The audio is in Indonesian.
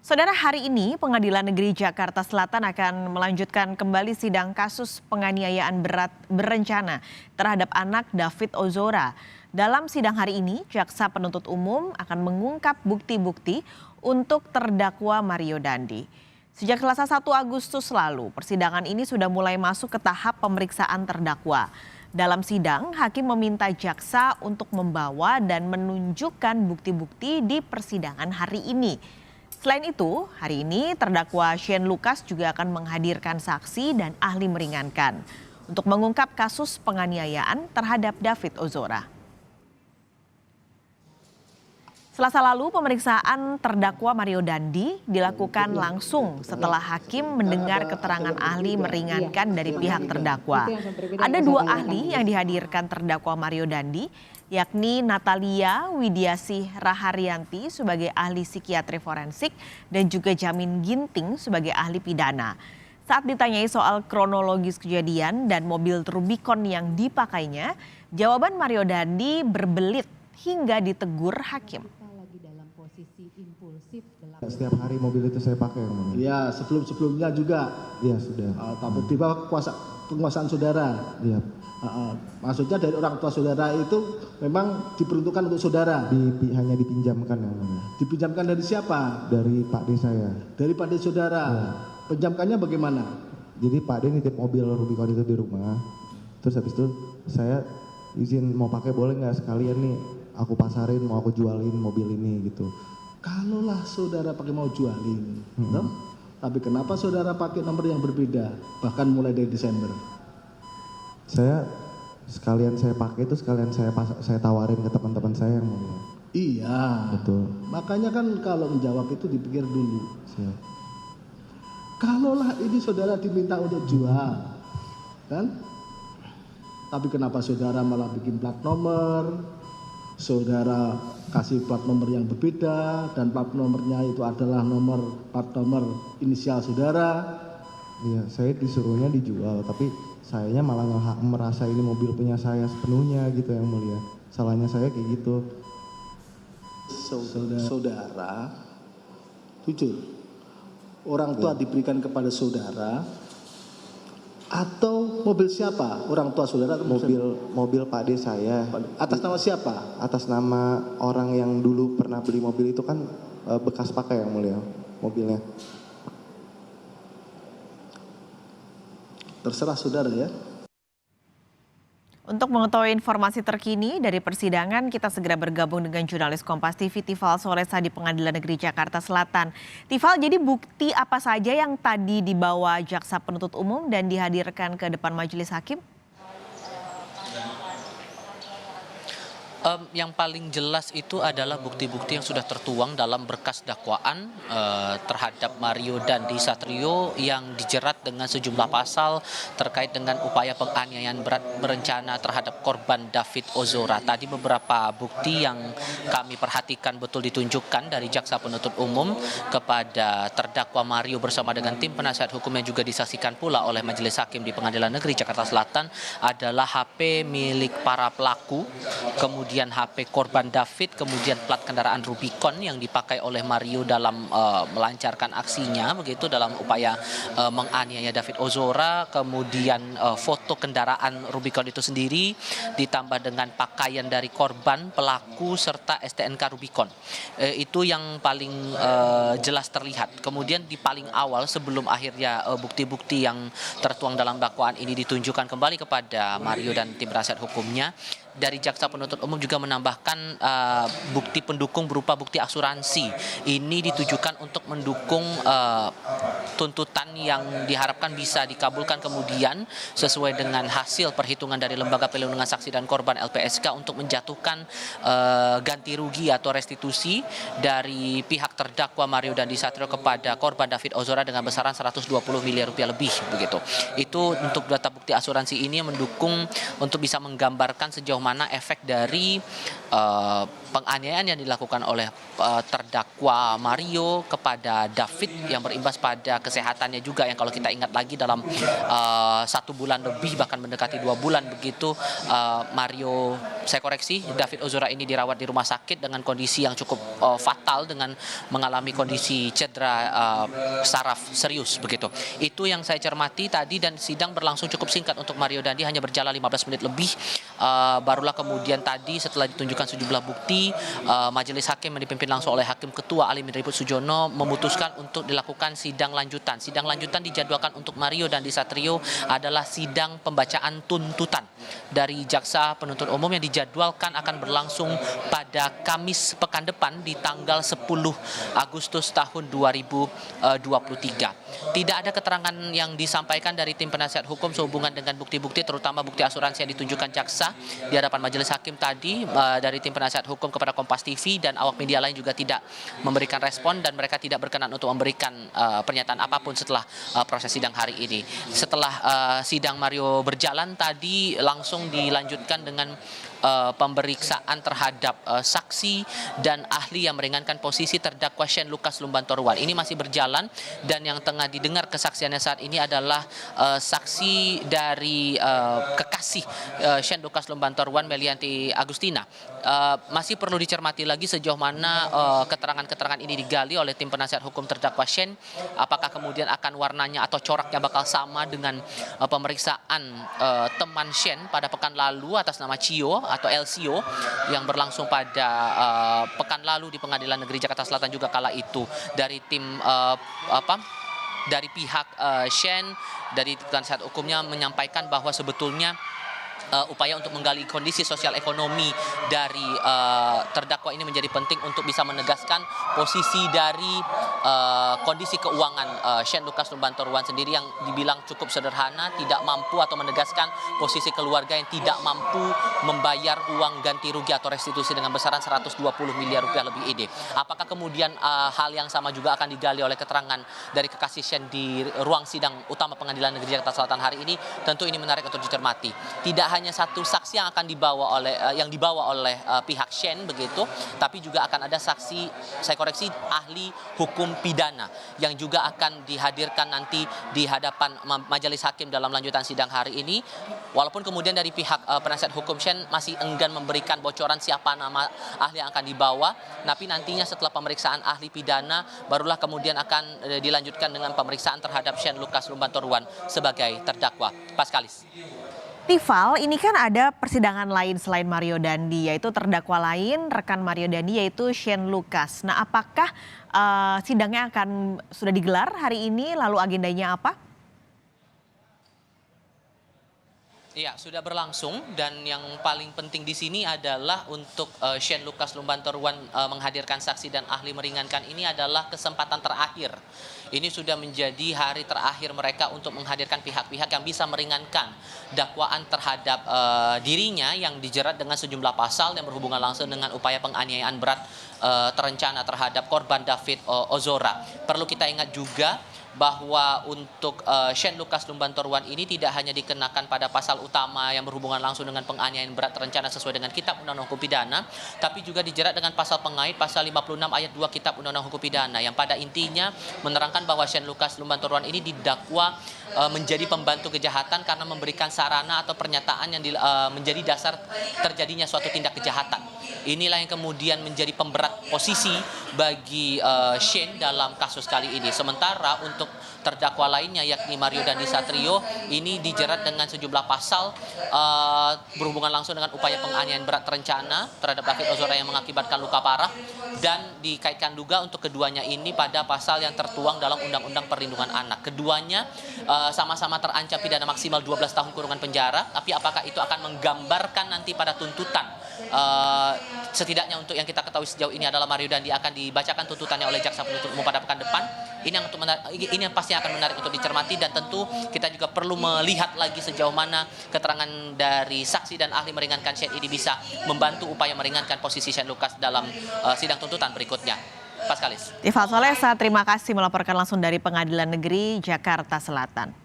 Saudara, hari ini Pengadilan Negeri Jakarta Selatan akan melanjutkan kembali sidang kasus penganiayaan berat berencana terhadap anak David Ozora. Dalam sidang hari ini, Jaksa Penuntut Umum akan mengungkap bukti-bukti untuk terdakwa Mario Dandi. Sejak Selasa 1 Agustus lalu, persidangan ini sudah mulai masuk ke tahap pemeriksaan terdakwa. Dalam sidang, hakim meminta jaksa untuk membawa dan menunjukkan bukti-bukti di persidangan hari ini. Selain itu, hari ini terdakwa Shane Lucas juga akan menghadirkan saksi dan ahli meringankan untuk mengungkap kasus penganiayaan terhadap David Ozora. Selasa lalu, pemeriksaan terdakwa Mario Dandi dilakukan langsung setelah hakim mendengar keterangan ahli meringankan dari pihak terdakwa. Ada dua ahli yang dihadirkan terdakwa Mario Dandi, yakni Natalia Widiasih Raharyanti sebagai ahli psikiatri forensik dan juga Jamin Ginting sebagai ahli pidana. Saat ditanyai soal kronologis kejadian dan mobil Rubicon yang dipakainya, jawaban Mario Dandi berbelit hingga ditegur hakim. Setiap hari mobil itu saya pakai, Yang Mulia. Ya, sebelumnya juga. Iya, sudah. Tapi di bawah penguasaan saudara. Iya. Maksudnya dari orang tua saudara itu memang diperuntukkan untuk saudara. Hanya dipinjamkan, Yang Mulia. Dipinjamkan dari siapa? Dari Pak D saya. Dari Pak D saudara. Ya. Pinjamkannya bagaimana? Jadi Pak D nitip mobil Rubicon itu di rumah. Terus habis itu saya izin mau pakai boleh nggak, sekalian nih aku pasarin, mau aku jualin mobil ini gitu. Kalaulah saudara pakai mau jualin, toh? Tapi kenapa saudara pakai nomor yang berbeda, bahkan mulai dari Desember? Saya pakai itu sekalian saya tawarin ke teman-teman saya, Yang Mulia. Iya. Betul. Makanya kan kalau menjawab itu dipikir dulu. Siap. Kalaulah ini saudara diminta untuk jual, kan? Tapi kenapa saudara malah bikin plat nomor? Saudara kasih plat nomor yang berbeda dan plat nomornya itu adalah plat nomor inisial saudara. Iya, saya disuruhnya dijual, tapi sayanya malah merasa ini mobil punya saya sepenuhnya gitu, Yang Mulia. Salahnya saya kayak gitu. Saudara, jujur, orang tua diberikan kepada saudara atau mobil siapa? Orang tua saudara atau mobil Pak D saya. Atas nama siapa? Atas nama orang yang dulu pernah beli mobil itu kan, bekas pakai, Yang Mulia, mobilnya. Terserah saudara ya. Untuk mengetahui informasi terkini dari persidangan, kita segera bergabung dengan jurnalis Kompas TV Tifal Solesa di Pengadilan Negeri Jakarta Selatan. Tifal, jadi bukti apa saja yang tadi dibawa Jaksa Penuntut Umum dan dihadirkan ke depan majelis hakim? Yang paling jelas itu adalah bukti-bukti yang sudah tertuang dalam berkas dakwaan terhadap Mario Dandi Satrio yang dijerat dengan sejumlah pasal terkait dengan upaya penganiayaan berat berencana terhadap korban David Ozora. Tadi beberapa bukti yang kami perhatikan betul ditunjukkan dari Jaksa Penuntut Umum kepada terdakwa Mario bersama dengan tim penasihat hukum yang juga disaksikan pula oleh Majelis Hakim di Pengadilan Negeri Jakarta Selatan adalah HP milik para pelaku, kemudian HP korban David, kemudian plat kendaraan Rubicon yang dipakai oleh Mario dalam melancarkan aksinya begitu dalam upaya menganiaya David Ozora, kemudian foto kendaraan Rubicon itu sendiri ditambah dengan pakaian dari korban, pelaku serta STNK Rubicon. Itu yang paling jelas terlihat. Kemudian di paling awal sebelum akhirnya bukti-bukti yang tertuang dalam dakwaan ini ditunjukkan kembali kepada Mario dan tim penasihat hukumnya, dari Jaksa Penuntut Umum juga menambahkan bukti pendukung berupa bukti asuransi. Ini ditujukan untuk mendukung tuntutan yang diharapkan bisa dikabulkan kemudian sesuai dengan hasil perhitungan dari Lembaga Pelindungan Saksi dan Korban LPSK untuk menjatuhkan ganti rugi atau restitusi dari pihak terdakwa Mario Dandi Satrio kepada korban David Ozora dengan besaran 120 miliar rupiah lebih begitu. Itu untuk data bukti asuransi ini mendukung untuk bisa menggambarkan sejauh mana efek dari penganiayaan yang dilakukan oleh terdakwa Mario kepada David yang berimbas pada kesehatannya juga yang kalau kita ingat lagi dalam 1 bulan lebih bahkan mendekati 2 bulan begitu Mario, saya koreksi, David Ozora ini dirawat di rumah sakit dengan kondisi yang cukup fatal dengan mengalami kondisi cedera saraf serius begitu. Itu yang saya cermati tadi dan sidang berlangsung cukup singkat untuk Mario Dandi, hanya berjalan 15 menit lebih. Barulah kemudian tadi setelah ditunjukkan sejumlah bukti, majelis hakim yang dipimpin langsung oleh Hakim Ketua Ali Minribut Sujono memutuskan untuk dilakukan sidang lanjutan. Sidang lanjutan dijadwalkan untuk Mario Dandi Satrio adalah sidang pembacaan tuntutan dari jaksa penuntut umum yang dijadwalkan akan berlangsung pada Kamis pekan depan di tanggal 10 Agustus tahun 2023. Tidak ada keterangan yang disampaikan dari tim penasihat hukum sehubungan dengan bukti-bukti, terutama bukti asuransi yang ditunjukkan jaksa di hadapan majelis hakim tadi. Dari tim penasihat hukum kepada Kompas TV dan awak media lain juga tidak memberikan respon dan mereka tidak berkenan untuk memberikan pernyataan apapun setelah proses sidang hari ini. Setelah sidang Mario berjalan tadi langsung dilanjutkan dengan pemeriksaan terhadap saksi dan ahli yang meringankan posisi terdakwa Shane Lucas Lumbantorwan. Ini masih berjalan dan yang tengah didengar kesaksiannya saat ini adalah saksi dari kekasih Shane Lucas Lumbantorwan, Melianti Agustina. Masih perlu dicermati lagi sejauh mana keterangan-keterangan ini digali oleh tim penasihat hukum terdakwa Shane. Apakah kemudian akan warnanya atau coraknya bakal sama dengan pemeriksaan teman Shane pada pekan lalu atas nama Cio atau LCO yang berlangsung pada pekan lalu di Pengadilan Negeri Jakarta Selatan juga kala itu. Dari tim dari pihak Shane, dari penasihat hukumnya menyampaikan bahwa sebetulnya upaya untuk menggali kondisi sosial ekonomi dari terdakwa ini menjadi penting untuk bisa menegaskan posisi dari kondisi keuangan Shane Lucas Lumbantorwan sendiri yang dibilang cukup sederhana, tidak mampu atau menegaskan posisi keluarga yang tidak mampu membayar uang ganti rugi atau restitusi dengan besaran 120 miliar rupiah lebih ini. Apakah kemudian hal yang sama juga akan digali oleh keterangan dari kekasih Shane di ruang sidang utama Pengadilan Negeri Jakarta Selatan hari ini? Tentu ini menarik untuk dicermati. Tidak hanya satu saksi yang akan dibawa oleh pihak Shane begitu, tapi juga akan ada saksi, saya koreksi, ahli hukum pidana yang juga akan dihadirkan nanti di hadapan majelis hakim dalam lanjutan sidang hari ini. Walaupun kemudian dari pihak penasihat hukum Shane masih enggan memberikan bocoran siapa nama ahli yang akan dibawa, tapi nantinya setelah pemeriksaan ahli pidana barulah kemudian akan dilanjutkan dengan pemeriksaan terhadap Shane Lucas Lumbantorwan sebagai terdakwa. Paskalis. Tifal, ini kan ada persidangan lain selain Mario Dandi, yaitu terdakwa lain rekan Mario Dandi yaitu Shane Lucas. Nah, apakah sidangnya akan sudah digelar hari ini? Lalu agendanya apa? Ya, sudah berlangsung dan yang paling penting di sini adalah untuk Shane Lucas Lumbantorwan menghadirkan saksi dan ahli meringankan ini adalah kesempatan terakhir. Ini sudah menjadi hari terakhir mereka untuk menghadirkan pihak-pihak yang bisa meringankan dakwaan terhadap dirinya yang dijerat dengan sejumlah pasal yang berhubungan langsung dengan upaya penganiayaan berat terencana terhadap korban David Ozora. Perlu kita ingat juga bahwa untuk Shane Lucas Lumbantorwan ini tidak hanya dikenakan pada pasal utama yang berhubungan langsung dengan penganiayaan berat terencana sesuai dengan Kitab Undang-Undang Hukum Pidana, tapi juga dijerat dengan pasal pengait pasal 56 ayat 2 Kitab Undang-Undang Hukum Pidana yang pada intinya menerangkan bahwa Shane Lucas Lumbantorwan ini didakwa menjadi pembantu kejahatan karena memberikan sarana atau pernyataan yang menjadi dasar terjadinya suatu tindak kejahatan. Inilah yang kemudian menjadi pemberat posisi bagi Shane dalam kasus kali ini. Sementara untuk terdakwa lainnya yakni Mario Dandi Satrio ini dijerat dengan sejumlah pasal berhubungan langsung dengan upaya penganiayaan berat terencana terhadap David Ozora yang mengakibatkan luka parah dan dikaitkan juga untuk keduanya ini pada pasal yang tertuang dalam Undang-Undang Perlindungan Anak. Keduanya sama-sama terancam pidana maksimal 12 tahun kurungan penjara, tapi apakah itu akan menggambarkan nanti pada tuntutan? Setidaknya untuk yang kita ketahui sejauh ini adalah Mario Dandi akan dibacakan tuntutannya oleh jaksa penuntut umum pada pekan depan. Ini yang pasti akan menarik untuk dicermati dan tentu kita juga perlu melihat lagi sejauh mana keterangan dari saksi dan ahli meringankan Shane ini bisa membantu upaya meringankan posisi Shane Lucas dalam sidang tuntutan berikutnya. Paskalis. Tifal Solesa, terima kasih melaporkan langsung dari Pengadilan Negeri Jakarta Selatan.